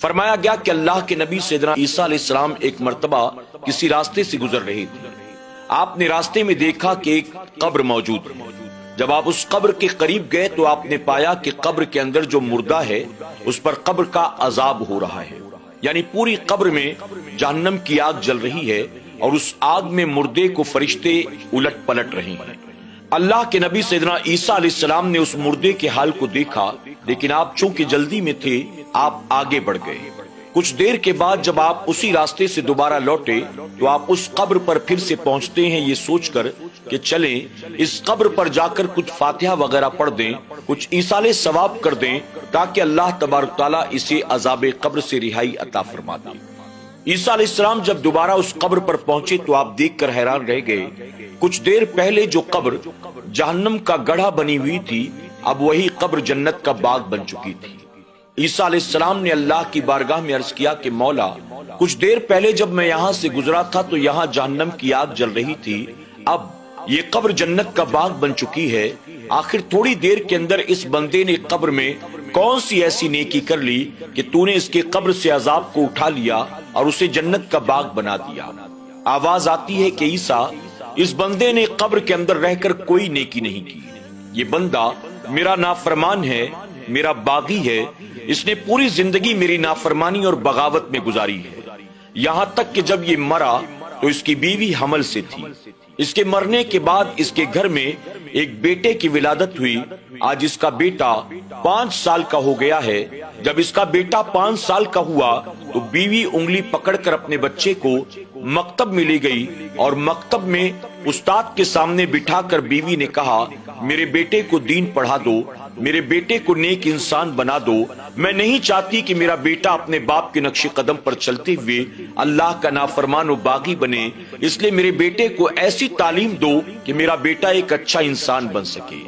فرمایا گیا کہ اللہ کے نبی سیدنا عیسیٰ علیہ السلام ایک مرتبہ کسی راستے سے گزر رہے تھے۔ آپ نے راستے میں دیکھا کہ ایک قبر موجود ہے۔ جب آپ اس قبر کے قریب گئے تو آپ نے پایا کہ قبر کے اندر جو مردہ ہے اس پر قبر کا عذاب ہو رہا ہے، یعنی پوری قبر میں جہنم کی آگ جل رہی ہے اور اس آگ میں مردے کو فرشتے الٹ پلٹ رہے ہیں۔ اللہ کے نبی سیدنا عیسیٰ علیہ السلام نے اس مردے کے حال کو دیکھا، لیکن آپ چونکہ جلدی میں تھے آپ آگے بڑھ گئے۔ کچھ دیر کے بعد جب آپ اسی راستے سے دوبارہ لوٹے تو آپ اس قبر پر پھر سے پہنچتے ہیں یہ سوچ کر کہ چلیں اس قبر پر جا کر کچھ فاتحہ وغیرہ پڑھ دیں، کچھ ایصال ثواب کر دیں تاکہ اللہ تبارک تعالیٰ اسے عذاب قبر سے رہائی عطا فرما دے۔ عیسیٰ علیہ السلام جب دوبارہ اس قبر پر پہنچے تو آپ دیکھ کر حیران رہ گئے۔ کچھ دیر پہلے جو قبر جہنم کا گڑھا بنی ہوئی تھی اب وہی قبر جنت کا باغ بن چکی تھی۔ عیسیٰ علیہ السلام نے اللہ کی بارگاہ میں عرض کیا کہ مولا، کچھ دیر پہلے جب میں یہاں سے گزرا تھا تو یہاں جہنم کی آگ جل رہی تھی، اب یہ قبر جنت کا باغ بن چکی ہے۔ آخر تھوڑی دیر کے اندر اس بندے نے قبر میں کون سی ایسی نیکی کر لی کہ تو نے اس کے قبر سے عذاب کو اٹھا لیا اور اسے جنت کا باغ بنا دیا۔ آواز آتی ہے کہ عیسیٰ، اس بندے نے قبر کے اندر رہ کر کوئی نیکی نہیں کی، یہ بندہ میرا نافرمان ہے، میرا باغی ہے، اس نے پوری زندگی میری نافرمانی اور بغاوت میں گزاری ہے، یہاں تک کہ جب یہ مرا تو اس کی بیوی حمل سے تھی۔ اس کے مرنے کے بعد اس کے گھر میں ایک بیٹے کی ولادت ہوئی۔ آج اس کا بیٹا 5 سال کا ہو گیا ہے۔ جب اس کا بیٹا 5 سال کا ہوا تو بیوی انگلی پکڑ کر اپنے بچے کو مکتب میں لے گئی اور مکتب میں استاد کے سامنے بٹھا کر بیوی نے کہا، میرے بیٹے کو دین پڑھا دو، میرے بیٹے کو نیک انسان بنا دو، میں نہیں چاہتی کہ میرا بیٹا اپنے باپ کے نقش قدم پر چلتے ہوئے اللہ کا نافرمان و باغی بنے، اس لیے میرے بیٹے کو ایسی تعلیم دو کہ میرا بیٹا ایک اچھا انسان بن سکے۔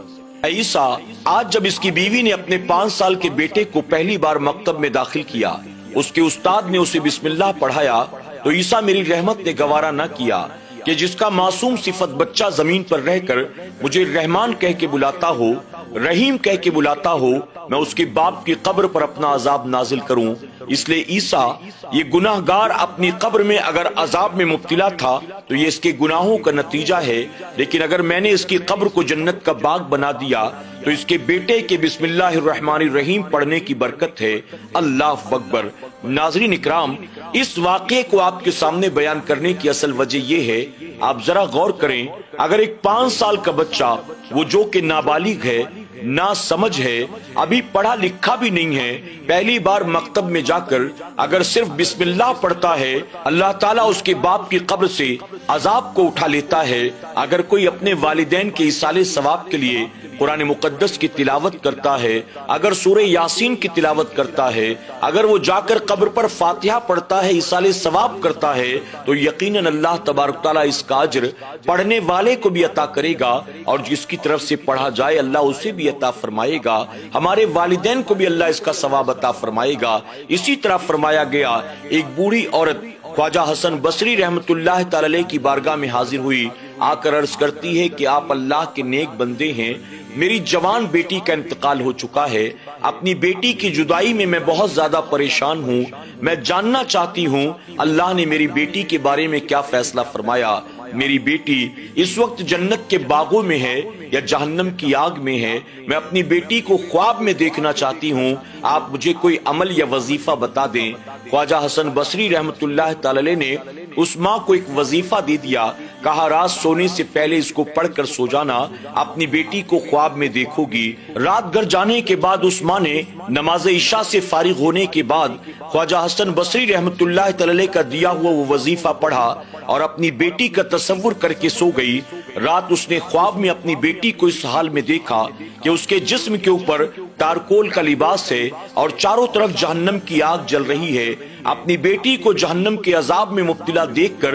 اے عیسیٰ، آج جب اس کی بیوی نے اپنے 5 سال کے بیٹے کو پہلی بار مکتب میں داخل کیا، اس کے استاد نے اسے بسم اللہ پڑھایا تو عیسیٰ میری رحمت نے گوارا نہ کیا کہ جس کا معصوم صفت بچہ زمین پر رہ کر مجھے رحمان کہہ کے بلاتا ہو، رحیم کہہ کے بلاتا ہو، میں اس کے باپ کی قبر پر اپنا عذاب نازل کروں۔ اس لیے عیسیٰ، یہ گناہگار اپنی قبر میں اگر عذاب میں مبتلا تھا تو یہ اس کے گناہوں کا نتیجہ ہے، لیکن اگر میں نے اس کی قبر کو جنت کا باغ بنا دیا تو اس کے بیٹے کے بسم اللہ الرحمن الرحیم پڑھنے کی برکت ہے۔ اللہ اکبر۔ ناظرین اکرام، اس واقعے کو آپ کے سامنے بیان کرنے کی اصل وجہ یہ ہے، آپ ذرا غور کریں، اگر ایک 5 سال کا بچہ، وہ جو کہ نابالغ ہے، نا سمجھ ہے، ابھی پڑھا لکھا بھی نہیں ہے، پہلی بار مکتب میں جا کر اگر صرف بسم اللہ پڑھتا ہے، اللہ تعالیٰ اس کے باپ کی قبر سے عذاب کو اٹھا لیتا ہے۔ اگر کوئی اپنے والدین کے ایصال ثواب کے لیے قرآن مقدس کی تلاوت کرتا ہے، اگر سورہ یاسین کی تلاوت کرتا ہے، اگر وہ جا کر قبر پر فاتحہ پڑھتا ہے، ایصال ثواب کرتا ہے، تو یقیناً اللہ تبارک تعالیٰ اس کا اجر پڑھنے والے کو بھی عطا کرے گا اور جس کی طرف سے پڑھا جائے اللہ اسے بھی عطا فرمائے گا، ہمارے والدین کو بھی اللہ اس کا ثواب عطا فرمائے گا۔ اسی طرح فرمایا گیا، ایک بوڑھی عورت خواجہ حسن بصری رحمت اللہ تعالی علیہ کی بارگاہ میں حاضر ہوئی، آ کر عرض کرتی ہے کہ آپ اللہ کے نیک بندے ہیں، میری جوان بیٹی کا انتقال ہو چکا ہے، اپنی بیٹی کی جدائی میں میں بہت زیادہ پریشان ہوں، میں جاننا چاہتی ہوں اللہ نے میری بیٹی کے بارے میں کیا فیصلہ فرمایا۔ میری بیٹی اس وقت جنت کے باغوں میں ہے یا جہنم کی آگ میں ہے، میں اپنی بیٹی کو خواب میں دیکھنا چاہتی ہوں، آپ مجھے کوئی عمل یا وظیفہ بتا دیں۔ خواجہ حسن بصری رحمت اللہ تعالی علیہ نے اس ماں کو ایک وظیفہ دے دیا، کہا رات سونے سے پہلے اس کو پڑھ کر سو جانا، اپنی بیٹی کو خواب میں دیکھو گی۔ رات گھر جانے کے بعد اس ماں نے نماز عشاء سے فارغ ہونے کے بعد خواجہ حسن بصری رحمت اللہ تعالی علیہ کا دیا ہوا وہ وظیفہ پڑھا اور اپنی بیٹی کا تصور کر کے سو گئی۔ رات اس نے خواب میں اپنی بیٹی کو اس حال میں دیکھا کہ اس کے جسم کے اوپر تارکول کا لباس ہے اور چاروں طرف جہنم کی آگ جل رہی ہے۔ اپنی بیٹی کو جہنم کے عذاب میں مبتلا دیکھ کر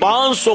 500